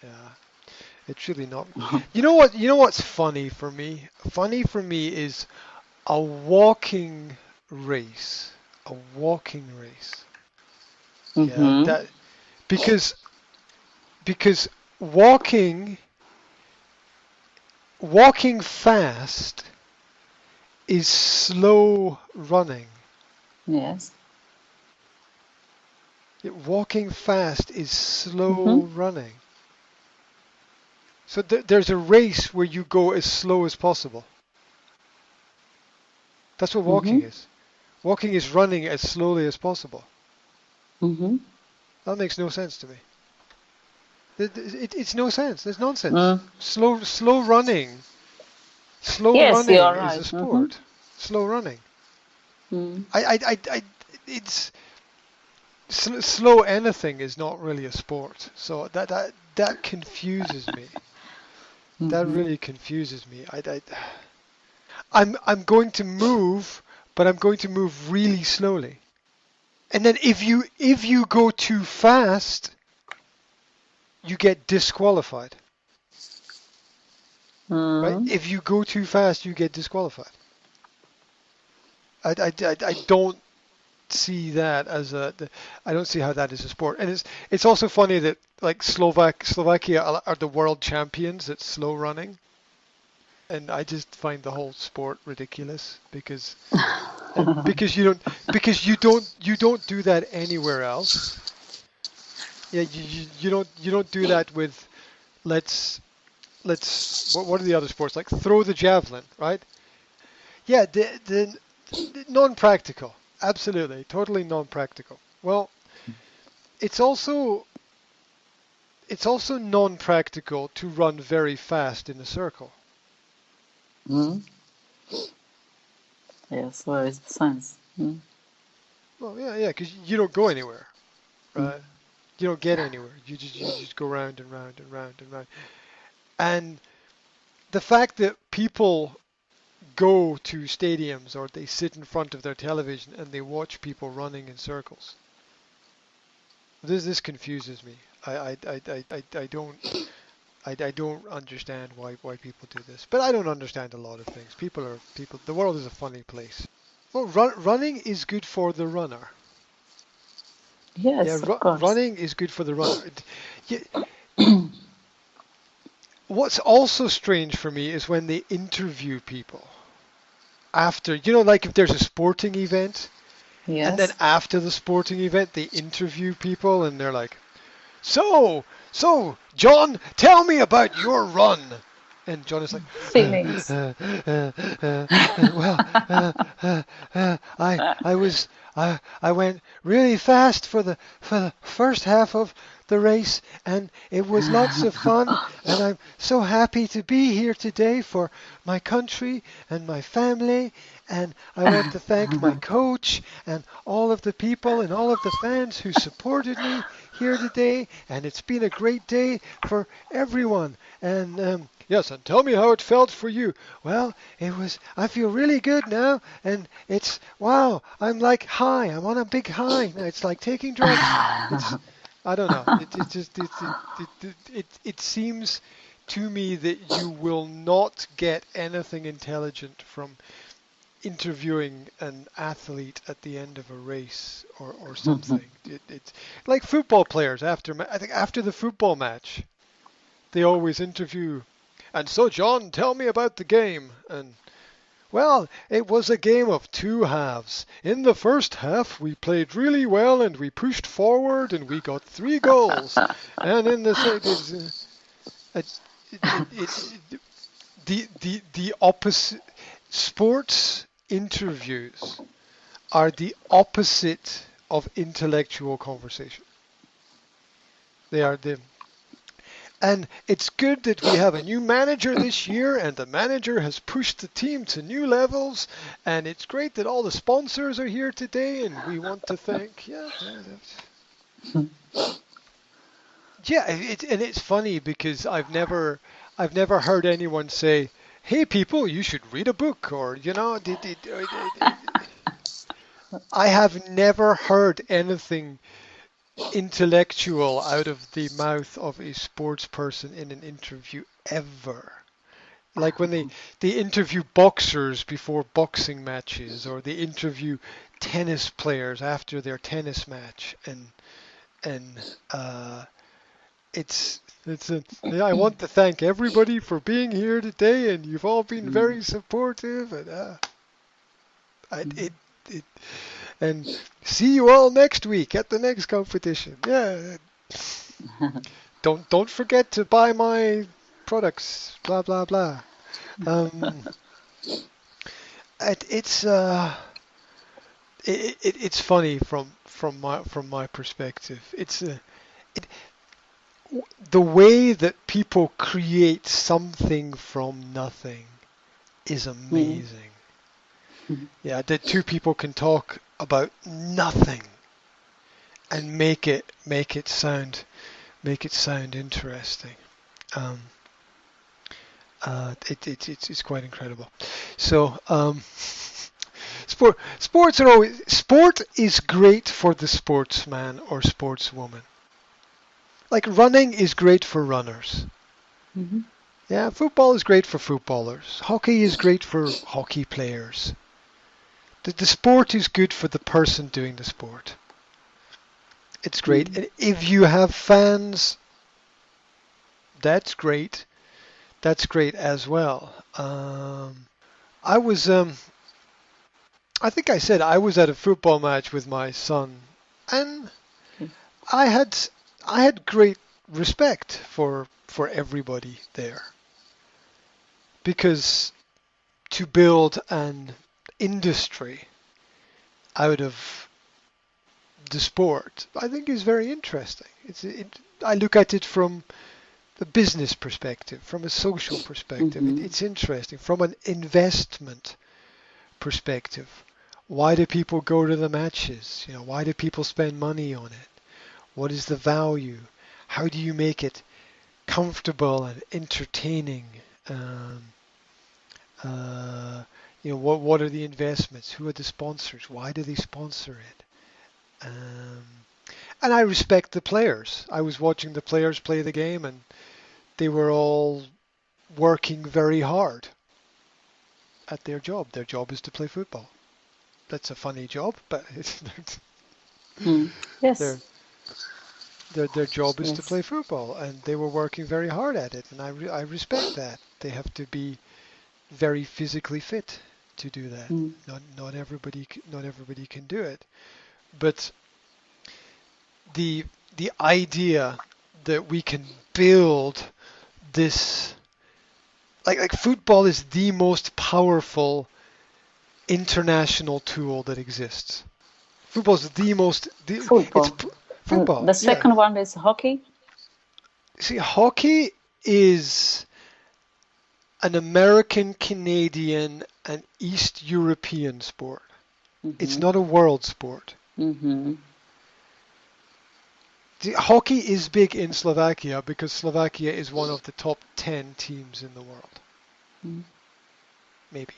Yeah, it's really not. You know what? You know what's funny for me? Funny for me is a walking race. A walking race. Yeah, Mm-hmm. that because because walking walking fast is slow running. Yes. Walking fast is slow Mm-hmm. running. So there's a race where you go as slow as possible. That's what Mm-hmm. walking is. Walking is running as slowly as possible. Mm-hmm. That makes no sense to me. It's no sense. There's nonsense. Mm. Slow Yes, you running are is a right. Mm-hmm. sport. Slow running. Mm. It's slow anything is not really a sport. So that confuses me. That Mm-hmm. really confuses me. I'm going to move, but I'm going to move really slowly. And then if you go too fast, you get disqualified. Right? Mm. If you go too fast, you get disqualified. I don't see that as I don't see how that is a sport. And it's also funny that like Slovakia are the world champions at slow running, and I just find the whole sport ridiculous because you don't do that anywhere else. Yeah, you don't do that with let's what are the other sports like throw the javelin, right? Yeah, the non-practical, absolutely, totally non-practical. Well, it's also it's also non-practical to run very fast in a circle. Mm. Yes, where is the science? Mm. Well, yeah, because you don't go anywhere, Mm. right? You don't get anywhere. You just go round and round and round and round. And the fact that people go to stadiums or they sit in front of their television and they watch people running in circles. This confuses me. I don't understand why people do this. But I don't understand a lot of things. People. The world is a funny place. Well, running is good for the runner. Yeah, Yes, of course. running is good for the runner. Yeah, what's also strange for me is when they interview people after, like if there's a sporting event, and then Yes. after the sporting event, they interview people, and they're like, So, John, tell me about your run. And John is like, Feelings. well, I went really fast for the first half of the race, and it was lots of fun, and I'm so happy to be here today for my country and my family, and I want to thank my coach and all of the people and all of the fans who supported me here today, and it's been a great day for everyone. And yes, and tell me how it felt for you. Well, I feel really good now, and it's, wow, I'm like high. I'm on a big high. It's like taking drugs. It's, I don't know. It just, it seems to me that you will not get anything intelligent from interviewing an athlete at the end of a race or something. It's like football players I think after the football match, they always interview. And so, John, tell me about the game. And well, it was a game of two halves. In the first half, we played really well and we pushed forward and we got 3 goals. And in the second, it, the opposite sports interviews are the opposite of intellectual conversation. They are the And it's good that we have a new manager this year, and the manager has pushed the team to new levels. And it's great that all the sponsors are here today, and we want to thank. Yeah. And it's funny because I've never heard anyone say, "Hey, people, you should read a book," or I have never heard anything intellectual out of the mouth of a sports person in an interview ever. Like when they interview boxers before boxing matches, or they interview tennis players after their tennis match, and yeah, I want to thank everybody for being here today, and you've all been Mm. very supportive, and I, it and see you all next week at the next competition. Yeah, don't forget to buy my products. Blah blah blah. Um, it's it's funny from my perspective. It, the way that people create something from nothing is Mm. amazing. Yeah, that two people can talk about nothing and make it sound interesting. Um, it's quite incredible. So sport is great for the sportsman or sportswoman. Like running is great for runners. Mhm. Yeah, football is great for footballers. Hockey is great for hockey players. The sport is good for the person doing the sport. It's great. Mm. And if you have fans, that's great. That's great as well. I was, I think I said I was at a football match with my son, and Okay. I had, I had great respect for everybody there because to build an industry out of the sport, I think is very interesting. I look at it from the business perspective, from a social perspective. Mhm. It's interesting. From an investment perspective, why do people go to the matches? You know, why do people spend money on it? What is the value? How do you make it comfortable and entertaining? Um, uh, what are the investments? Who are the sponsors? Why do they sponsor it? Um, and I respect the players. I was watching the players play the game, and they were all working very hard at their job. Their job is to play football. That's a funny job, but Mm. their Yes. their job is to play Yes. football, and they were working very hard at it, and I respect that. They have to be very physically fit to do that. Mm. Not everybody can do it, but the the idea that we can build this like football is the most powerful international tool that exists. Football is it's Football. And football. the Yeah. second one is hockey. See, hockey is an American, Canadian, and East European sport. It's Mhm. not a world sport. Mhm. Hockey is big in Slovakia because Slovakia is one of the top 10 teams in the world. Mm. Maybe.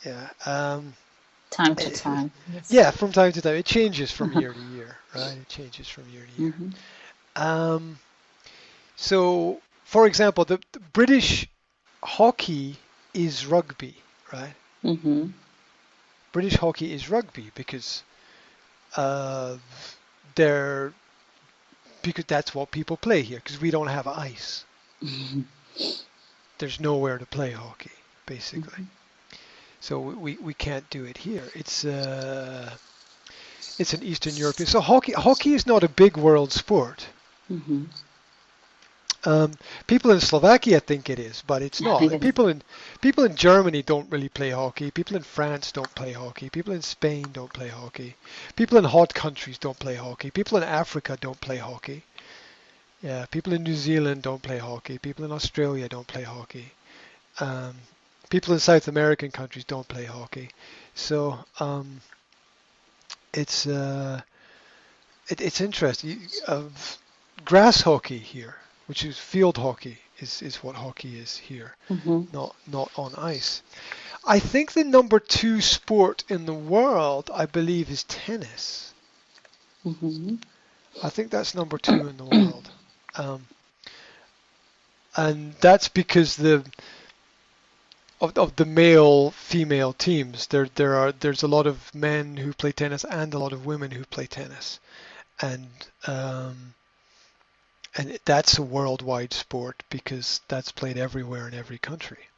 Yeah. Time to Eh, time. Yes. yeah, from time to time. It changes from year to year, right? It changes from year to year. Mhm. Um, so, for example, the British hockey is rugby, right? Mhm. British hockey is rugby uh, they're because that's what people play here because we don't have ice. Mhm. There's nowhere to play hockey, basically. Mhm. So we can't do it here. It's an Eastern European. So hockey is not a big world sport. Mhm. Um, People in Slovakia think it is, but it's not. Yes. People in Germany don't really play hockey. People in France don't play hockey. People in Spain don't play hockey. People in hot countries don't play hockey. People in Africa don't play hockey. Yeah, people in New Zealand don't play hockey. People in Australia don't play hockey. Um, People in South American countries don't play hockey. So it's it's interesting. Grass hockey here, which is field hockey, is what hockey is here, Mhm. not on ice. I think the number two sport in the world, I believe, is tennis. Mhm. I think that's number two in the world. Um, and that's because of the male female teams. There's a lot of men who play tennis and a lot of women who play tennis, and um, that's a worldwide sport because that's played everywhere in every country.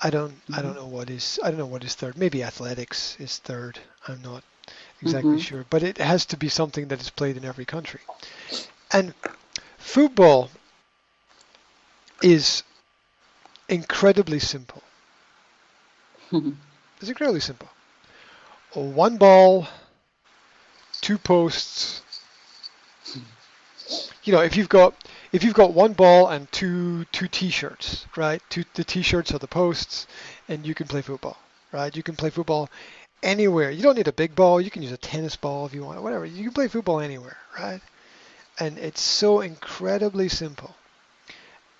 I don't Mhm. know what is third. Maybe athletics is third. I'm not exactly Mhm. sure, but it has to be something that is played in every country. And football is incredibly simple. Mhm. It's incredibly simple. One ball, two posts. If you've got one ball and two t-shirts, right? The t-shirts are the posts, and you can play football, right? You can play football anywhere. You don't need a big ball. You can use a tennis ball if you want, whatever. You can play football anywhere, right? And it's so incredibly simple,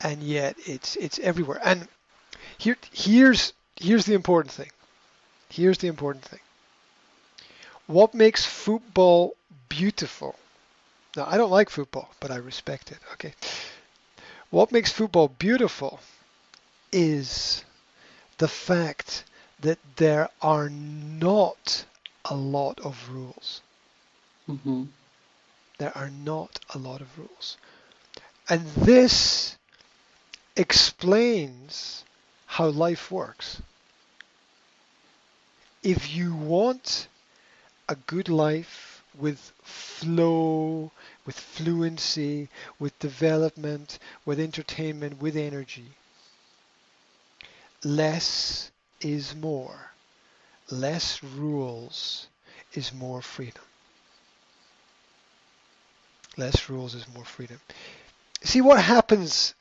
and yet it's everywhere. And here's the important thing. Here's the important thing. What makes football beautiful? Now, I don't like football, but I respect it. Okay. What makes football beautiful is the fact that there are not a lot of rules. Mhm. There are not a lot of rules. And this explains how life works. If you want a good life with flow, with fluency, with development, with entertainment, with energy, less is more. Less rules is more freedom. Less rules is more freedom. See what happens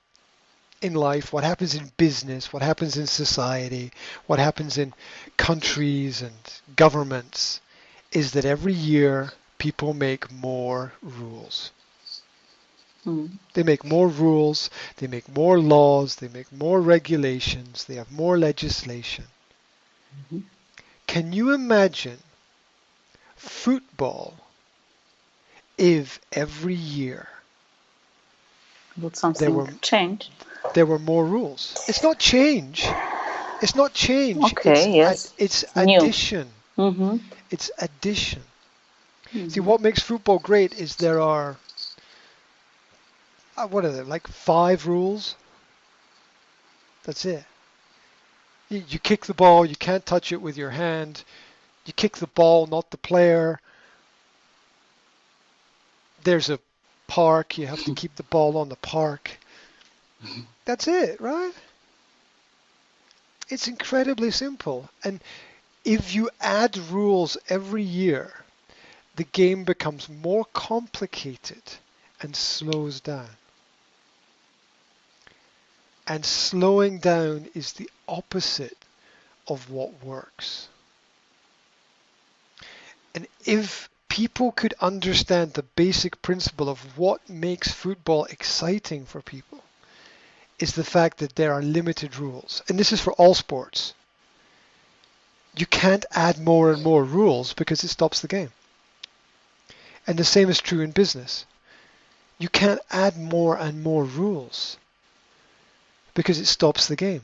in life, what happens in business, what happens in society, what happens in countries and governments is that every year people make more rules. Mhm. They make more rules, they make more laws, they make more regulations, they have more legislation. Mhm. Can you imagine football if every year Would there something were change? there were more rules? It's not change. It's not change. Okay, yes. It's New. addition. Mhm. It's addition. See, Mhm. what makes football great is there are what are there like 5 rules? That's it. You kick the ball. You can't touch it with your hand. You kick the ball, not the player. There's a park. You have to keep the ball on the park. That's it, right? It's incredibly simple. And if you add rules every year, the game becomes more complicated and slows down. And slowing down is the opposite of what works. And if people could understand the basic principle of what makes football exciting for people, is the fact that there are limited rules. And this is for all sports. You can't add more and more rules because it stops the game. And the same is true in business. You can't add more and more rules because it stops the game.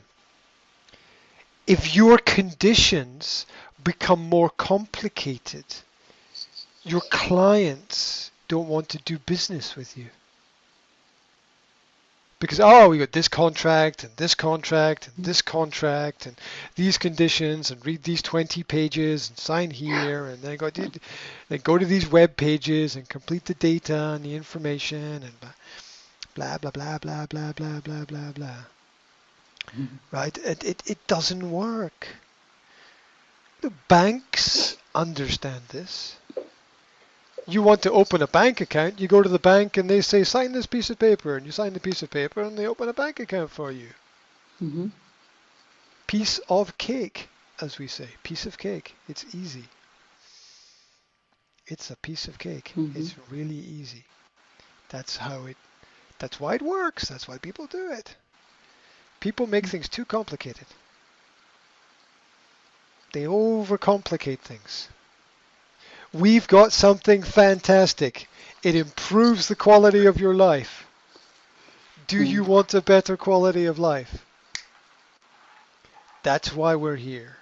If your conditions become more complicated, your clients don't want to do business with you. Because, oh, we got this contract and this contract and this contract and these conditions and read these 20 pages and sign here and then go to these web pages and complete the data and the information and blah, blah, blah, blah, blah, blah, blah, blah, blah. Mhm. Right? It doesn't work. The banks understand this. You want to open a bank account, you go to the bank and they say, sign this piece of paper, and you sign the piece of paper and they open a bank account for you. Mhm. Piece of cake, as we say. Piece of cake. It's easy. It's a piece of cake. Mhm. It's really easy. That's why it works. That's why people do it. People make things too complicated. They overcomplicate things. we've got something fantastic. It improves the quality of your life. Do you Mm. want a better quality of life? That's why we're here.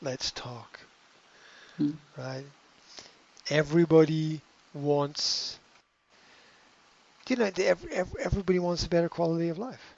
Let's talk, Mm. right? Everybody wants, everybody wants a better quality of life.